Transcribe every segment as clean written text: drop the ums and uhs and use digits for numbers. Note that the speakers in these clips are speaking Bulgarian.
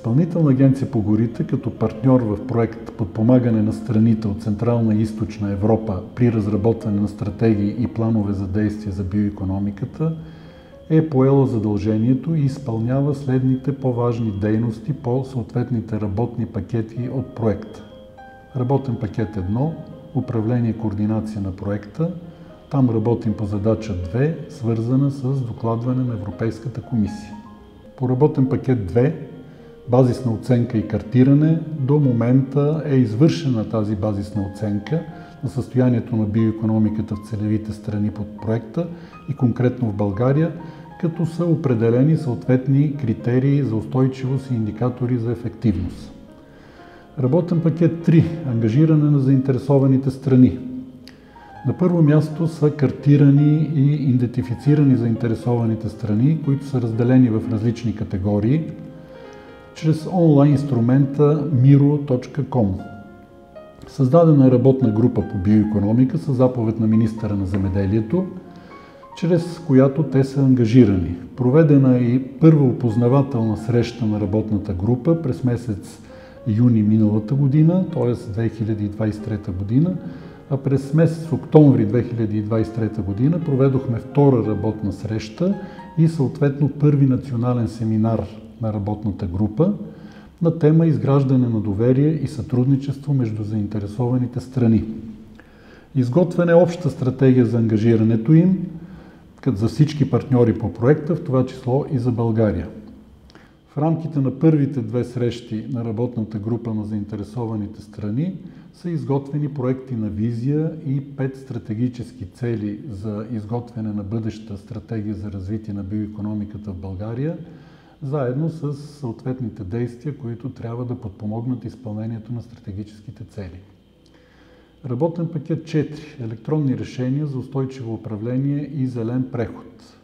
Изпълнителна агенция по горите като партньор в проект подпомагане на страните от Централна и Източна Европа при разработване на стратегии и планове за действие за биоикономиката е поела задължението и изпълнява следните по-важни дейности по съответните работни пакети от проекта. Работен пакет 1 – управление и координация на проекта. Там работим по задача 2, свързана с докладване на Европейската комисия. По работен пакет 2 – базисна оценка и картиране. До момента е извършена тази базисна оценка на състоянието на биоикономиката в целевите страни под проекта и конкретно в България, като са определени съответни критерии за устойчивост и индикатори за ефективност. Работен пакет 3 – ангажиране на заинтересованите страни. На първо място са картирани и идентифицирани заинтересованите страни, които са разделени в различни категории, чрез онлайн инструмента miro.com. Създадена е работна група по биоикономика със заповед на министъра на земеделието, чрез която те са ангажирани. Проведена е и първа опознавателна среща на работната група през месец юни миналата година, т.е. 2023 година, а през месец октомври 2023 година проведохме втора работна среща и съответно първи национален семинар на работната група на тема изграждане на доверие и сътрудничество между заинтересованите страни. Изготвена е обща стратегия за ангажирането им, като за всички партньори по проекта, в това число и за България. В рамките на първите две срещи на работната група на заинтересованите страни са изготвени проекти на визия и 5 стратегически цели за изготвяне на бъдеща стратегия за развитие на биоикономиката в България, заедно с съответните действия, които трябва да подпомогнат изпълнението на стратегическите цели. Работен пакет 4 – електронни решения за устойчиво управление и зелен преход.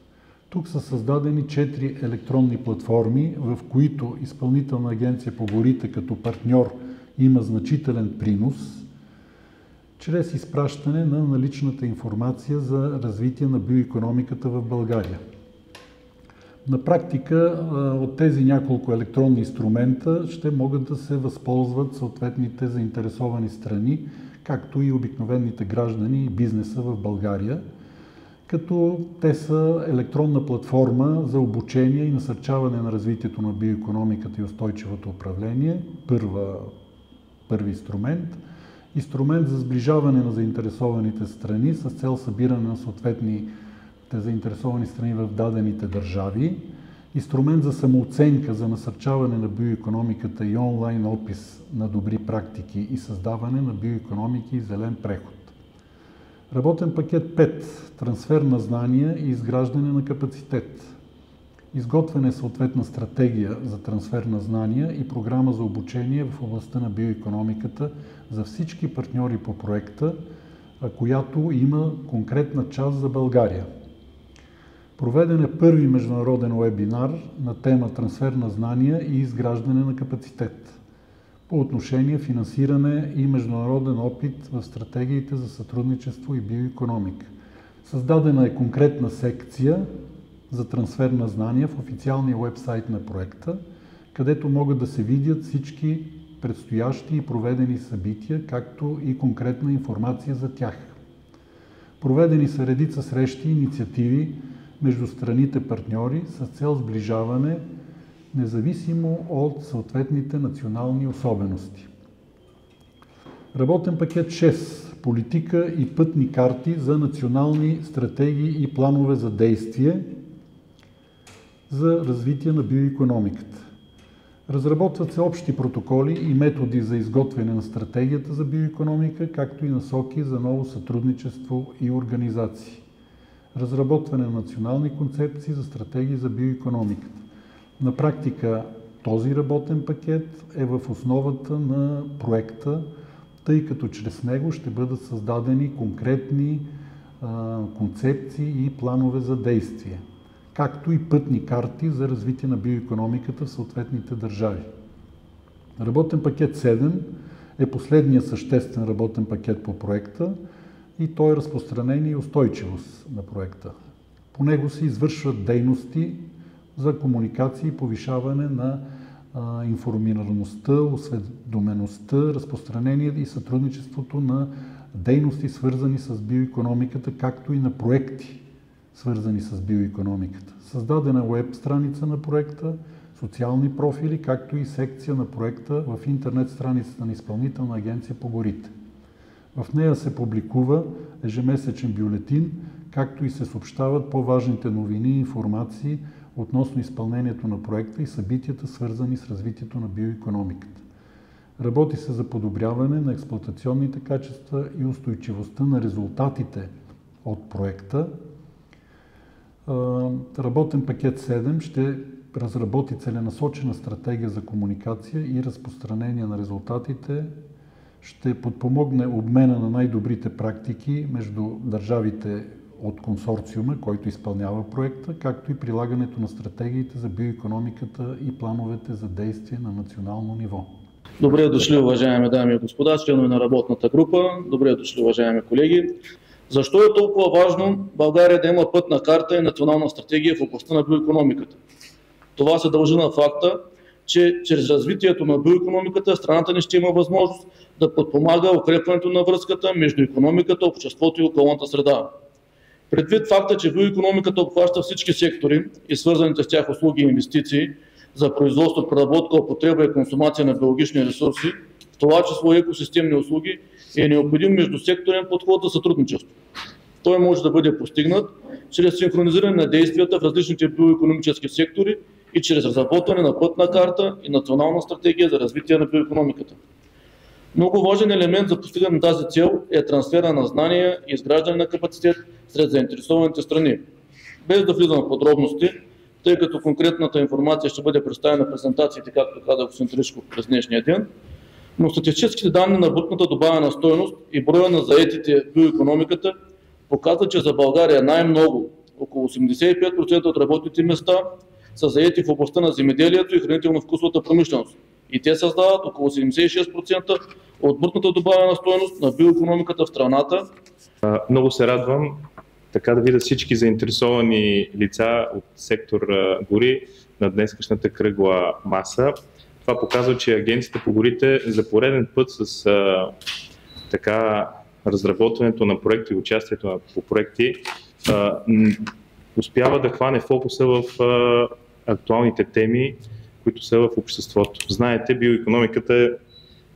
Тук са създадени 4 електронни платформи, в които Изпълнителна агенция по горите като партньор има значителен принос, чрез изпращане на наличната информация за развитие на биоикономиката в България. На практика от тези няколко електронни инструмента ще могат да се възползват съответните заинтересовани страни, както и обикновените граждани и бизнеса в България, като те са електронна платформа за обучение и насърчаване на развитието на биоикономиката и устойчивото управление, първи инструмент, инструмент за сближаване на заинтересованите страни с цел събиране на съответните заинтересовани страни в дадените държави, инструмент за самооценка за насърчаване на биоикономиката и онлайн опис на добри практики и създаване на биоикономики и зелен преход. Работен пакет 5 – трансфер на знания и изграждане на капацитет. Изготвена е съответна стратегия за трансфер на знания и програма за обучение в областта на биоикономиката за всички партньори по проекта, която има конкретна част за България. Проведен е първи международен уебинар на тема трансфер на знания и изграждане на капацитет по отношение финансиране и международен опит в стратегиите за сътрудничество и биоикономика. Създадена е конкретна секция за трансфер на знания в официалния уебсайт на проекта, където могат да се видят всички предстоящи и проведени събития, както и конкретна информация за тях. Проведени са редица срещи и инициативи между страните партньори с цел сближаване, независимо от съответните национални особености. Работен пакет 6 – политика и пътни карти за национални стратегии и планове за действие за развитие на биоикономиката. Разработват се общи протоколи и методи за изготвяне на стратегията за биоикономика, както и насоки за ново сътрудничество и организации. Разработване на национални концепции за стратегии за биоикономиката. На практика този работен пакет е в основата на проекта, тъй като чрез него ще бъдат създадени конкретни концепции и планове за действие, както и пътни карти за развитие на биоикономиката в съответните държави. Работен пакет 7 е последният съществен работен пакет по проекта и той е разпространение и устойчивост на проекта. По него се извършват дейности за комуникация и повишаване на информираността, осведомеността, разпространението и сътрудничеството на дейности, свързани с биоикономиката, както и на проекти, свързани с биоикономиката. Създадена уеб страница на проекта, социални профили, както и секция на проекта в интернет страницата на Изпълнителна агенция по горите. В нея се публикува ежемесечен бюлетин, както и се съобщават по-важните новини и информации относно изпълнението на проекта и събитията, свързани с развитието на биоикономиката. Работи се за подобряване на експлоатационните качества и устойчивостта на резултатите от проекта. Работен пакет 7 ще разработи целенасочена стратегия за комуникация и разпространение на резултатите, ще подпомогне обмена на най-добрите практики между държавите от консорциума, който изпълнява проекта, както и прилагането на стратегиите за биоикономиката и плановете за действие на национално ниво. Добре дошли, уважаеми дами и господа, членове на работната група. Добре дошли, уважаеми колеги. Защо е толкова важно България да има пътна карта и национална стратегия в областта на биоикономиката? Това се дължи на факта, че чрез развитието на биоикономиката страната ни ще има възможност да подпомага укрепването на връзката между икономиката, обществото и околната среда. Предвид факта, че биоикономиката обхваща всички сектори и свързаните с тях услуги и инвестиции за производство, преработка, употреба и консумация на биологични ресурси, в това число екосистемни услуги, е необходим междусекторен подход за сътрудничество. Той може да бъде постигнат чрез синхронизиране на действията в различните биоикономически сектори и чрез разработване на пътна карта и национална стратегия за развитие на биоикономиката. Много важен елемент за постигане на тази цел е трансфера на знания и изграждане на капацитет сред заинтересованите страни. Без да влизам в подробности, тъй като конкретната информация ще бъде представена в презентациите, както каза господин Тришков през днешния ден, но статистическите данни на брутната добавена стойност и броя на заетите в биоикономиката показват, че за България най-много, около 85% от работните места, са заети в областта на земеделието и хранително-вкусовата промишленост. И те създават около 76% от брутната добавена стойност на биоикономиката в страната. Много се радвам така да видя всички заинтересовани лица от сектор гори на днескашната кръгла маса. Това показва, че Агенцията по горите за пореден път с разработването на проекти и участието по проекти успява да хване фокуса в актуалните теми, които са в обществото. Знаете, биоикономиката е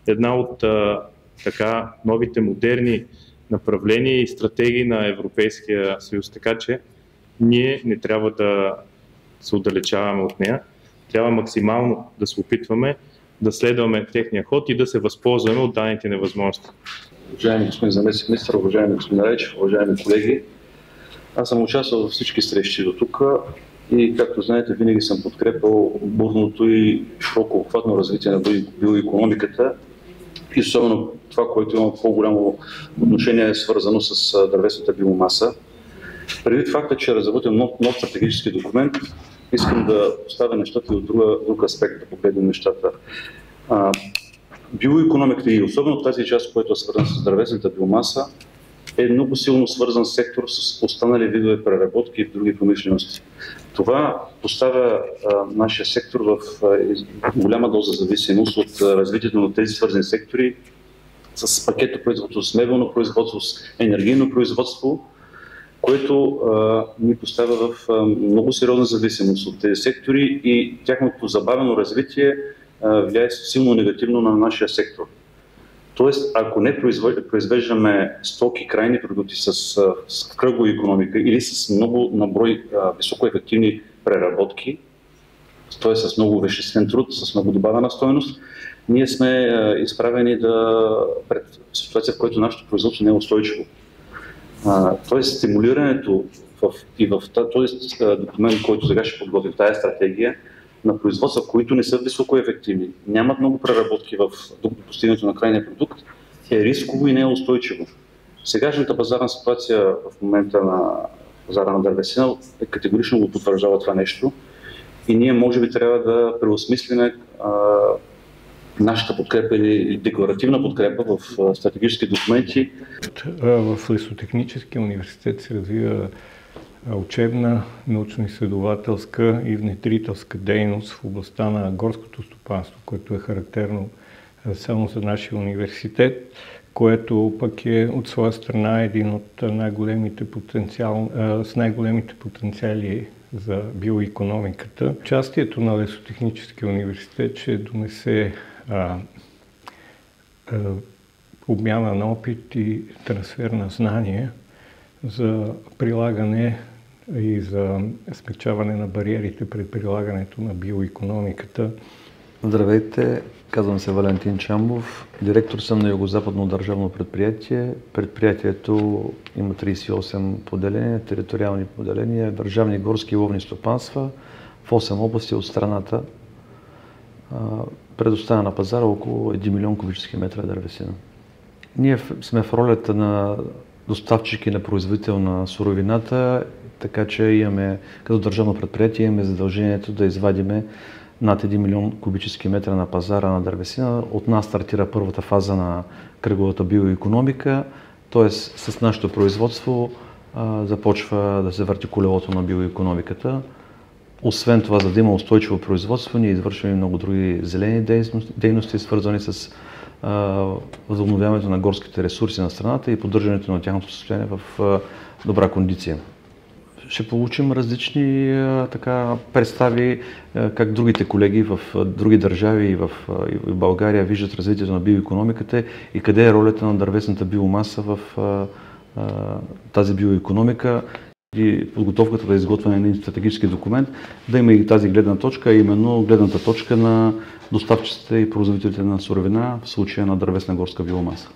една от новите модерни направления и стратегии на Европейския съюз, така че ние не трябва да се отдалечаваме от нея. Трябва максимално да се опитваме да следваме техния ход и да се възползваме от данните невъзможности. Уважаеми господин заместник-министър, уважаеми господин Райчев, уважаеми колеги, аз съм участвал във всички срещи до тук и, както знаете, винаги съм подкрепил бурното и широко обхватно развитие на биоикономиката и особено това, което има по-голямо отношение е свързано с дървесната биомаса. Предвид факта, че е разработен нов стратегически документ, искам да поставя нещата и от друг аспект, да погледнем нещата. Биоикономиката и особено тази част, която е свързана с дървесната биомаса, е много силно свързан сектор с останали видове преработки и други промишлености. Това поставя нашия сектор в голяма доза зависимост от развитието на тези свързани сектори с пакетно производство, с мебелно производство, с енергийно производство, което ни поставя в много сериозна зависимост от тези сектори и тяхното забавено развитие влияе силно негативно на нашия сектор. Тоест, ако не произвеждаме стоки, крайни продукти с кръгова икономика или с много наброй високоефективни преработки, т.е. с много веществен труд, с много добавена стойност, ние сме изправени пред ситуация, в която нашето производство не е устойчиво. Тоест, стимулирането в този документ, който сега ще подготвим, тази стратегия, на производства, които не са високоефективни, нямат много преработки в постигането на крайния продукт, е рисково и не е устойчиво. Сегашната пазарна ситуация в момента на пазара на дървесина категорично го потвърждава това нещо и ние може би трябва да преосмислиме нашата подкрепа или декларативна подкрепа в стратегически документи. В Лесотехническия университет се развива учебна, научно-изследователска и внедрителска дейност в областта на горското стопанство, което е характерно само за нашия университет, което пък е от своя страна един от с най-големите потенциали за биоикономиката. Участието на Лесотехническия университет ще донесе обмяна на опит и трансфер на знания за прилагане и за смекчаване на бариерите пред прилагането на биоикономиката. Здравейте, казвам се Валентин Чамбов, директор съм на Югозападно държавно предприятие. Предприятието има 38 поделения, териториални поделения, държавни горски и ловни стопанства в 8 области от страната. Предоставя на пазара около 1 милион кубически метра дървесина. Ние сме в ролята на доставчик и на производител на суровината, така че имаме, като държавно предприятие, имаме задължението да извадиме над 1 милион кубически метра на пазара на дървесина. От нас стартира първата фаза на кръговата биоикономика, т.е. с нашето производство започва да се върти колелото на биоикономиката. Освен това, за да има устойчиво производство, ние извършваме много други зелени дейности, свързани с възобновяването на горските ресурси на страната и поддържането на тяхното състояние в добра кондиция. Ще получим различни представи как другите колеги в други държави и в България виждат развитието на биоикономиката и къде е ролята на дървесната биомаса в тази биоикономика и подготовката за изготвяне на един стратегически документ, да има и тази гледна точка, а именно гледната точка на доставчиците и производителите на суровина, в случая на дървесна горска биомаса.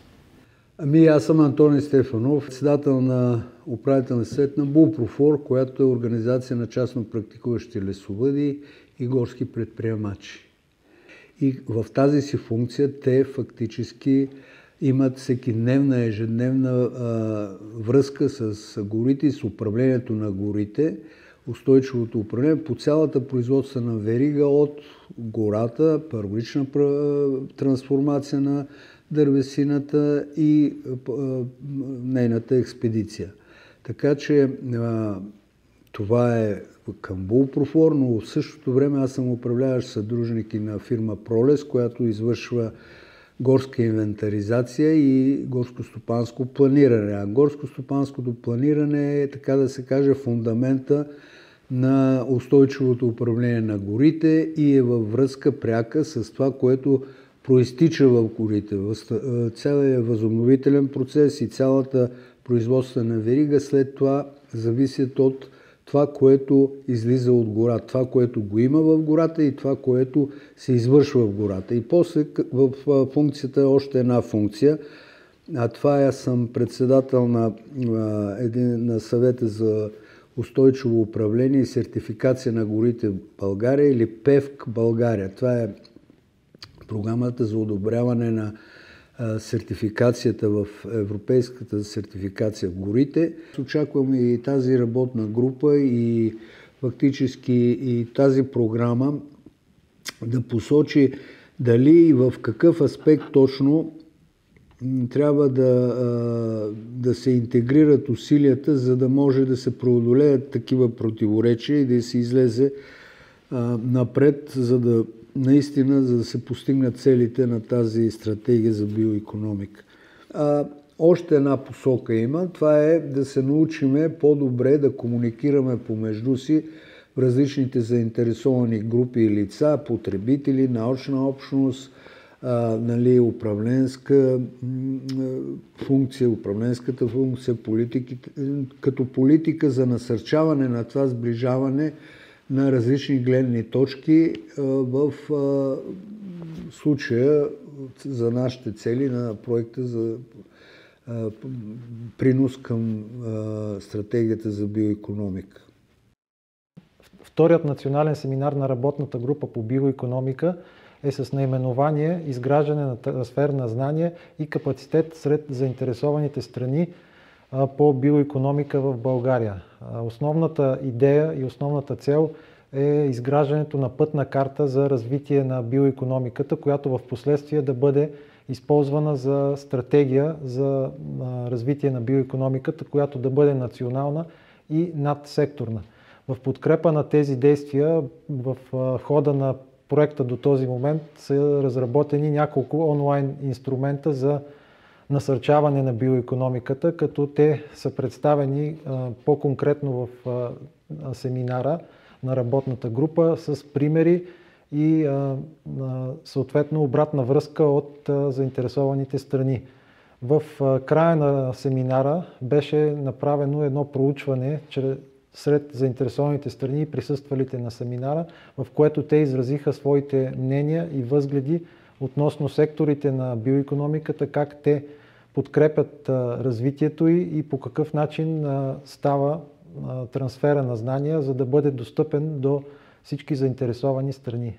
Аз съм Антони Стефанов, председател на управителния съвет на Булпрофор, която е организация на частно практикуващи лесовъди и горски предприемачи. И в тази си функция те фактически имат всекидневна, ежедневна връзка с горите и с управлението на горите, устойчивото управление по цялата производствена верига от гората, първична трансформация на дървесината и нейната експедиция. Така че това е към Булпрофор, но в същото време аз съм управляващ съдружник и на фирма Пролес, която извършва горска инвентаризация и горско-стопанско планиране. А горско-стопанското планиране е, така да се каже, фундамента на устойчивото управление на горите и е във връзка пряка с това, което проистича в горите. Целият възобновителен процес и цялата производствена верига след това зависят от това, което излиза от гора, това, което го има в гората и това, което се извършва в гората. И после в функцията е още една функция, а това аз съм председател на съвета за устойчиво управление и сертификация на горите в България или ПЕВК България. Това е програмата за одобряване на сертификацията в европейската сертификация в горите. Очакваме и тази работна група и фактически и тази програма да посочи дали и в какъв аспект точно трябва да се интегрират усилията, за да може да се преодолеят такива противоречия и да се излезе напред, за да се постигнат целите на тази стратегия за биоикономика. Още една посока има, това е да се научиме по-добре да комуникираме помежду си в различните заинтересовани групи и лица, потребители, научна общност, управленската функция, като политика за насърчаване на това сближаване на различни гледни точки в случая за нашите цели на проекта за принос към стратегията за биоикономика. Вторият национален семинар на работната група по биоикономика е с наименование "Изграждане на трансфер на знания и капацитет сред заинтересованите страни по биоикономика в България". Основната идея и основната цел е изграждането на пътна карта за развитие на биоикономиката, която в последствие да бъде използвана за стратегия за развитие на биоикономиката, която да бъде национална и надсекторна. В подкрепа на тези действия в хода на проекта до този момент са разработени няколко онлайн инструмента за насърчаване на биоикономиката, като те са представени по-конкретно в семинара на работната група с примери и съответно обратна връзка от заинтересованите страни. В края на семинара беше направено едно проучване сред заинтересованите страни и присъствалите на семинара, в което те изразиха своите мнения и възгледи относно секторите на биоикономиката, как те подкрепят развитието и по какъв начин става трансфера на знания, за да бъде достъпен до всички заинтересовани страни.